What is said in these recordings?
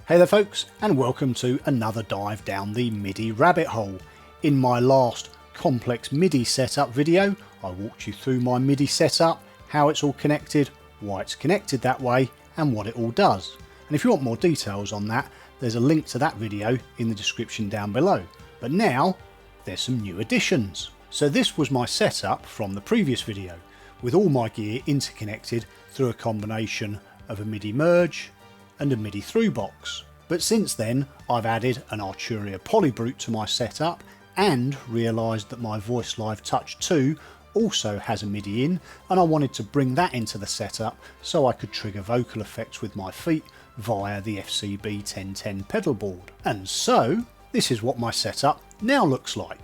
Hey there folks, and welcome to another dive down the MIDI rabbit hole. In my last complex MIDI setup video, I walked you through my MIDI setup, how it's all connected, why it's connected that way, and what it all does. And if you want more details on that, there's a link to that video in the description down below. But now, there's some new additions. So this was my setup from the previous video, with all my gear interconnected through a combination of a MIDI merge and a MIDI through box. But since then I've added an Arturia Polybrute to my setup and realised that my Voice Live Touch 2 also has a MIDI in, and I wanted to bring that into the setup so I could trigger vocal effects with my feet via the FCB 1010 pedal board. And so this is what my setup now looks like.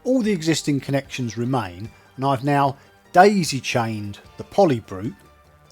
All the existing connections remain, and I've now daisy chained the Polybrute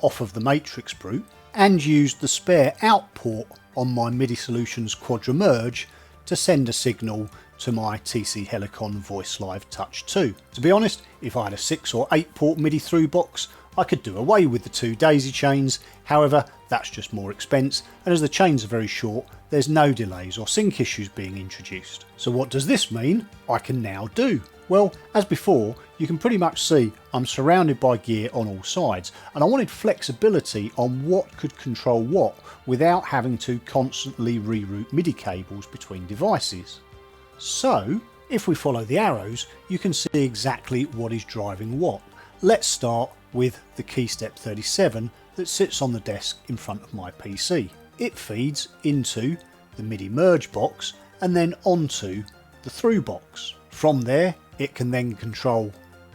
off of the Matrix Brute and used the spare out port on my MIDI Solutions Quadra Merge to send a signal to my TC Helicon Voice Live Touch 2. To be honest, if I had a 6 or 8 port MIDI through box, I could do away with the 2 daisy chains. However, that's just more expense, and as the chains are very short, there's no delays or sync issues being introduced. So what does this mean I can now do? Well, as before, you can pretty much see I'm surrounded by gear on all sides, and I wanted flexibility on what could control what without having to constantly reroute MIDI cables between devices. So, if we follow the arrows, you can see exactly what is driving what. Let's start with the KeyStep 37 that sits on the desk in front of my PC. It feeds into the MIDI merge box and then onto the through box. From there, it can then control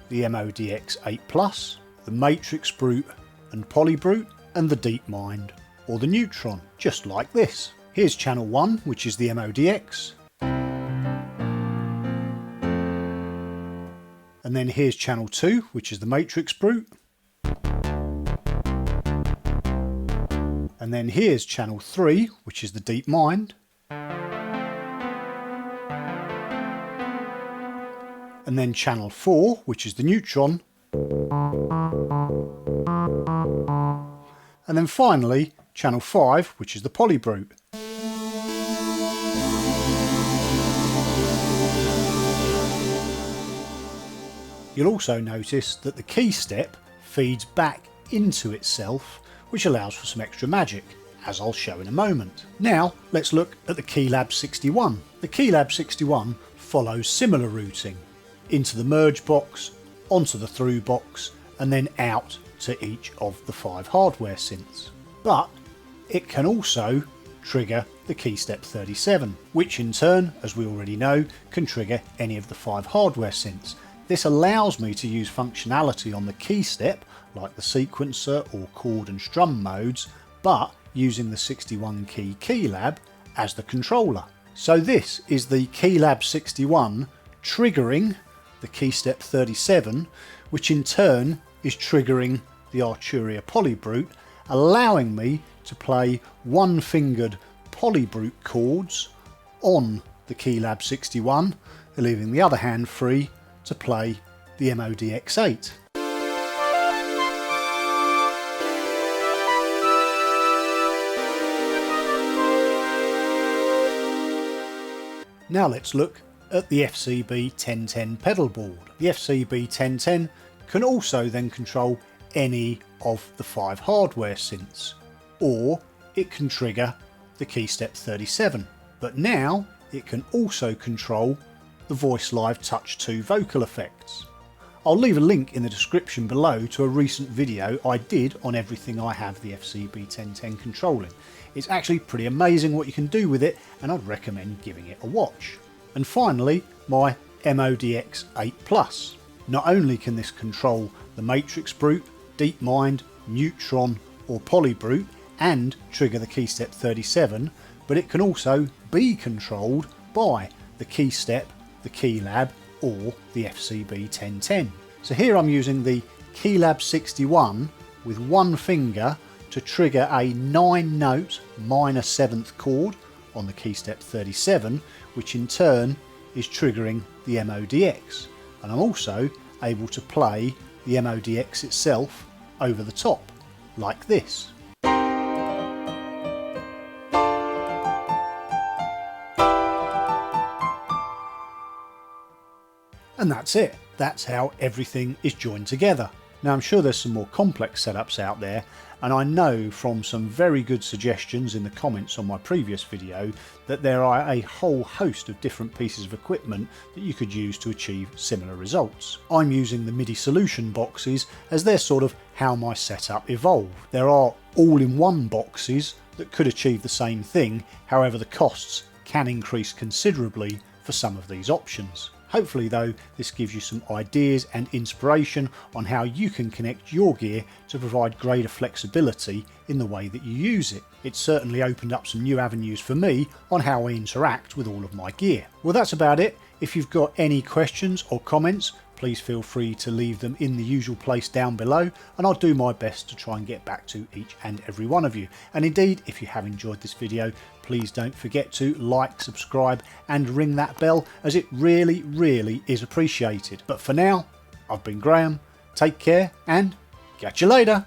the MODX 8+, the Matrix Brute and Polybrute, and the DeepMind or the Neutron, just like this. Here's channel 1, which is the MODX. And then here's channel 2, which is the Matrix Brute. And then here's channel 3, which is the DeepMind. And then channel 4, which is the Neutron. And then finally, channel 5, which is the Polybrute. You'll also notice that the KeyStep feeds back into itself, which allows for some extra magic, as I'll show in a moment. Now let's look at the Keylab 61. The Keylab 61 follows similar routing into the merge box, onto the through box, and then out to each of the 5 hardware synths. But it can also trigger the KeyStep 37, which in turn, as we already know, can trigger any of the 5 hardware synths. This allows me to use functionality on the KeyStep, like the sequencer or chord and strum modes, but using the 61 key Keylab as the controller. So this is the Keylab 61 triggering the KeyStep 37, which in turn is triggering the Arturia Polybrute, allowing me to play one-fingered Polybrute chords on the Keylab 61, leaving the other hand free to play the MODX 8. Now let's look at the FCB 1010 pedal board. The FCB 1010 can also then control any of the 5 hardware synths, or it can trigger the KeyStep 37, but now it can also control the Voice Live Touch 2 vocal effects. I'll leave a link in the description below to a recent video I did on everything I have the FCB 1010 controlling. It's actually pretty amazing what you can do with it, and I'd recommend giving it a watch. And finally, my MODX 8+. Not only can this control the Matrix Brute, DeepMind, Neutron or Polybrute and trigger the KeyStep 37, but it can also be controlled by the KeyStep, the Keylab or the FCB 1010. So here I'm using the Keylab 61 with one finger to trigger a 9-note minor 7th chord on the KeyStep 37, which in turn is triggering the MODX, and I'm also able to play the MODX itself over the top, like this. And that's it. That's how everything is joined together. Now I'm sure there's some more complex setups out there, and I know from some very good suggestions in the comments on my previous video that there are a whole host of different pieces of equipment that you could use to achieve similar results. I'm using the MIDI solution boxes as they're sort of how my setup evolved. There are all-in-one boxes that could achieve the same thing, however the costs can increase considerably for some of these options. Hopefully though, this gives you some ideas and inspiration on how you can connect your gear to provide greater flexibility in the way that you use it. It's certainly opened up some new avenues for me on how I interact with all of my gear. Well, that's about it. If you've got any questions or comments, please feel free to leave them in the usual place down below, and I'll do my best to try and get back to each and every one of you. And indeed, if you have enjoyed this video, please don't forget to like, subscribe and ring that bell, as it really is appreciated. But for now, I've been Graham, take care and catch you later.